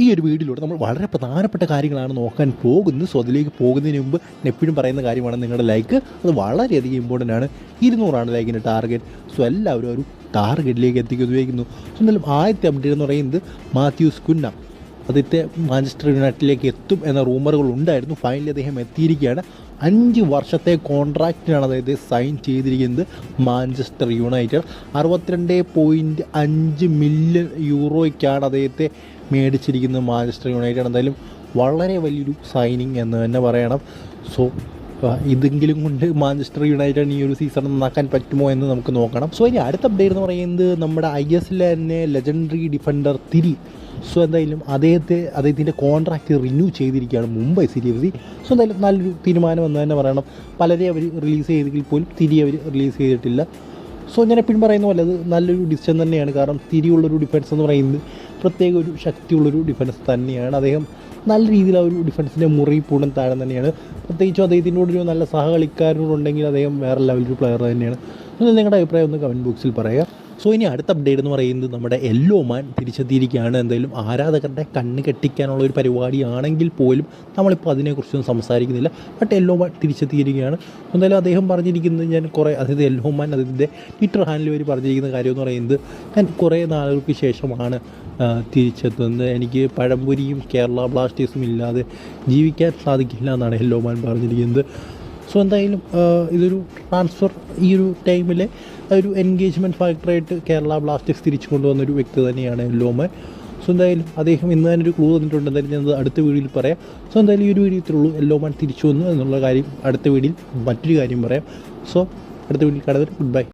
ഈ ഒരു വീഡിയോയിലൂടെ നമ്മൾ വളരെ പ്രധാനപ്പെട്ട കാര്യങ്ങളാണ് നോക്കാൻ പോകുന്നത്. സോ അതിലേക്ക് പോകുന്നതിന് മുമ്പ് ഞാൻ എപ്പോഴും പറയുന്ന കാര്യമാണ് നിങ്ങളുടെ ലൈക്ക്. അത് വളരെയധികം ഇമ്പോർട്ടൻ്റ് ആണ്. 200 ലൈക്കിൻ്റെ ടാർഗറ്റ്. സോ എല്ലാവരും ഒരു ടാർഗറ്റിലേക്ക് എത്തിക്കാൻ ഉപയോഗിക്കുന്നു. സോ എന്തായാലും ആദ്യത്തെ അപ്ഡേറ്റ് എന്ന് പറയുന്നത് മാത്യൂസ് കുന്ന അദ്ദേഹത്തെ മാഞ്ചസ്റ്റർ യുണൈറ്റഡിലേക്ക് എത്തും എന്ന റൂമറുകൾ ഉണ്ടായിരുന്നു. ഫൈനലി അദ്ദേഹം എത്തിയിരിക്കുകയാണ്. 5 വർഷത്തെ കോൺട്രാക്റ്റിനാണ് അദ്ദേഹത്തെ സൈൻ ചെയ്തിരിക്കുന്നത്. മാഞ്ചസ്റ്റർ യുണൈറ്റഡ് 62.5 മില്യൺ യൂറോയ്ക്കാണ് അദ്ദേഹത്തെ മേടിച്ചിരിക്കുന്നത് മാഞ്ചസ്റ്റർ യുണൈറ്റഡ്. എന്തായാലും വളരെ വലിയൊരു സൈനിങ് എന്ന് തന്നെ പറയണം. സോ ഇതെങ്കിലും കൊണ്ട് മാഞ്ചസ്റ്റർ യുണൈറ്റഡ് ഈ ഒരു സീസൺ നന്നാക്കാൻ പറ്റുമോ എന്ന് നമുക്ക് നോക്കണം. സോ ഇനി അടുത്ത അപ്ഡേറ്റ് എന്ന് പറയുന്നത് നമ്മുടെ ISL തന്നെ ലെജൻഡറി ഡിഫൻഡർ തിരി. സോ എന്തായാലും അദ്ദേഹത്തിൻ്റെ കോൺട്രാക്റ്റ് റിന്യൂ ചെയ്തിരിക്കുകയാണ് മുംബൈ സിറ്റി FC. സോ എന്തായാലും നല്ലൊരു തീരുമാനം എന്ന് തന്നെ പറയണം. പലരെ അവർ റിലീസ് ചെയ്തെങ്കിൽ പോലും തിരി അവർ റിലീസ് ചെയ്തിട്ടില്ല. സോ ഞാൻ എപ്പോഴും പറയുന്ന പോലെ അത് നല്ലൊരു ഡിസിഷൻ തന്നെയാണ്. കാരണം തിരിയുള്ളൊരു ഡിഫൻസ് എന്ന് പറയുന്നത് പ്രത്യേക ഒരു ശക്തിയുള്ളൊരു ഡിഫൻസ് തന്നെയാണ്. അദ്ദേഹം നല്ല രീതിയിൽ ആ ഒരു ഡിഫൻസിൻ്റെ മുറി പൂടൻ താഴെ തന്നെയാണ്. പ്രത്യേകിച്ചും അദ്ദേഹത്തിനോടൊരു നല്ല സഹകളിക്കാരനുണ്ടെങ്കിൽ അദ്ദേഹം വേറെ ലെവലൊരു പ്ലെയർ തന്നെയാണ്. എന്നാൽ നിങ്ങളുടെ അഭിപ്രായം ഒന്ന് കമൻറ്റ് ബോക്സിൽ പറയുക. സോ ഇനി അടുത്ത അപ്ഡേറ്റ് എന്ന് പറയുന്നത് നമ്മുടെ യെല്ലോ മാൻ തിരിച്ചെത്തിയിരിക്കുകയാണ്. എന്തായാലും ആരാധകരുടെ കണ്ണ് കെട്ടിക്കാനുള്ള ഒരു പരിപാടിയാണെങ്കിൽ പോലും നമ്മളിപ്പോൾ അതിനെക്കുറിച്ചൊന്നും സംസാരിക്കുന്നില്ല. ബട്ട് യെല്ലോ മാൻ തിരിച്ചെത്തിയിരിക്കുകയാണ്. എന്തായാലും അദ്ദേഹം പറഞ്ഞിരിക്കുന്നത് അതായത് യെല്ലോ മാൻ അതിൻ്റെ ട്വിറ്റർ ഹാൻഡിൽ വഴി പറഞ്ഞിരിക്കുന്ന കാര്യം എന്ന് പറയുന്നത്, ഞാൻ കുറേ നാളുകൾക്ക് ശേഷമാണ് തിരിച്ചെത്തുന്നത്. എനിക്ക് പഴംപൊരിയും കേരള ബ്ലാസ്റ്റേഴ്സും ഇല്ലാതെ ജീവിക്കാൻ സാധിക്കില്ല എന്നാണ് യെല്ലോ മാൻ പറഞ്ഞിരിക്കുന്നത്. സോ എന്തായാലും ഇതൊരു ട്രാൻസ്ഫർ ഈ ഒരു ടൈമിലെ ഒരു എൻഗേജ്മെൻറ്റ് ഫാക്ടറായിട്ട് കേരള ബ്ലാസ്റ്റേഴ്സ് തിരിച്ചു കൊണ്ടുവന്നൊരു വ്യക്തി തന്നെയാണ് യെല്ലോ മാൻ. സോ എന്തായാലും അദ്ദേഹം ഇന്ന് തന്നെ ഒരു ക്ലൂ തന്നിട്ടുണ്ട്. എന്തായാലും ഞാനത് അടുത്ത വീഡിയോയിൽ പറയാം. സോ എന്തായാലും ഈ ഒരു വീഡിയോത്തിലുള്ളൂ യെല്ലോ മാൻ തിരിച്ചു വന്നു എന്നുള്ള കാര്യം. അടുത്ത വീഡിയോയിൽ മറ്റൊരു കാര്യം പറയാം. സോ അടുത്ത വീഡിയോയിൽ കാണുന്നത് ഗുഡ് ബൈ.